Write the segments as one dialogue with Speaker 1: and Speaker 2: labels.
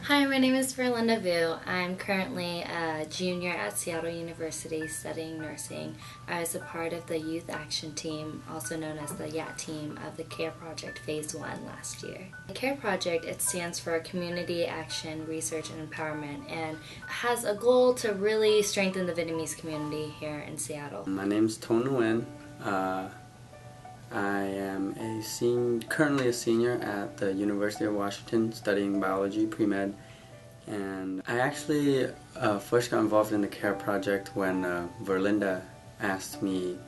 Speaker 1: Hi, my name is Verlinda Vu. I'm currently a junior at Seattle University studying nursing. I was a part of the Youth Action Team, also known as the YAT team, of the CARE Project Phase 1 last year. The CARE Project, it stands for Community Action, Research, and Empowerment, and has a goal to really strengthen the Vietnamese community here in Seattle.
Speaker 2: My name is Ton Nguyen. I am currently a senior at the University of Washington studying biology, pre-med, and I actually first got involved in the CARE project when Verlinda asked me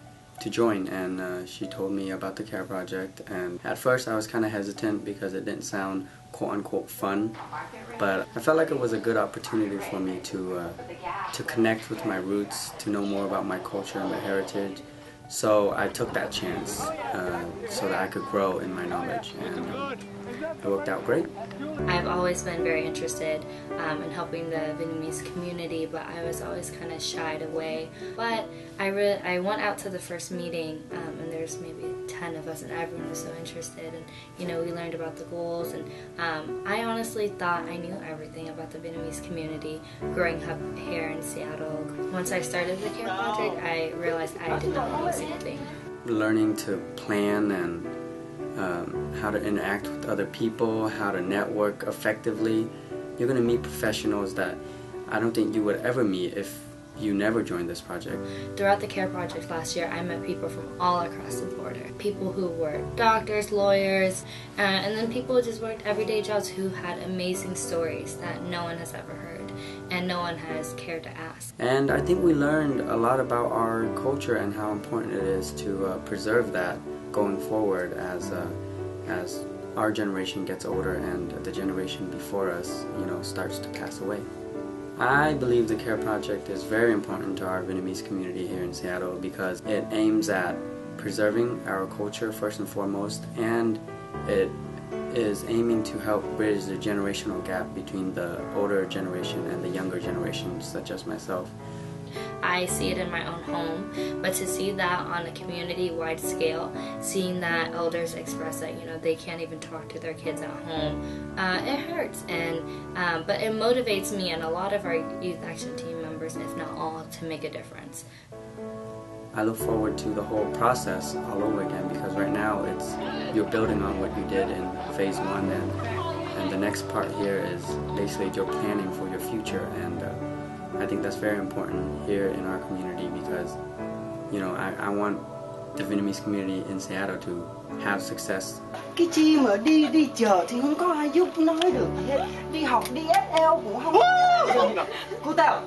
Speaker 2: to join, and she told me about the CARE project, and at first I was kind of hesitant because it didn't sound quote-unquote fun, but I felt like it was a good opportunity for me to connect with my roots, to know more about my culture and my heritage. So I took that chance so that I could grow in my knowledge, and it worked out great.
Speaker 1: I've always been very interested in helping the Vietnamese community, but I was always kind of shied away. But I went out to the first meeting, and there's maybe 10 of us, and everyone was so interested, and we learned about the goals, and I honestly thought I knew everything about the Vietnamese community growing up here in Seattle. Once I started the CARE project, I realized I did not know a single thing.
Speaker 2: Learning to plan and how to interact with other people, how to network effectively. You're going to meet professionals that I don't think you would ever meet if you never joined this project.
Speaker 1: Throughout the CARE project last year, I met people from all across the border. People who were doctors, lawyers, and then people who just worked everyday jobs who had amazing stories that no one has ever heard and no one has cared to ask.
Speaker 2: And I think we learned a lot about our culture and how important it is to preserve that going forward as our generation gets older and the generation before us, starts to pass away. I believe the CARE project is very important to our Vietnamese community here in Seattle because it aims at preserving our culture first and foremost, and it is aiming to help bridge the generational gap between the older generation and the younger generation, such as myself.
Speaker 1: I see it in my own home, but to see that on a community-wide scale, seeing that elders express that they can't even talk to their kids at home, it hurts. But it motivates me and a lot of our Youth Action Team members, if not all, to make a difference.
Speaker 2: I look forward to the whole process all over again because right now you're building on what you did in Phase 1, and the next part here is basically you're planning for your future, and I think that's very important here in our community because, I want the Vietnamese community in Seattle to have success.
Speaker 3: Cái chi mà đi chợ thì không có ai giúp nói được gì hết. Đi học đi SL cũng không. Cô Tao.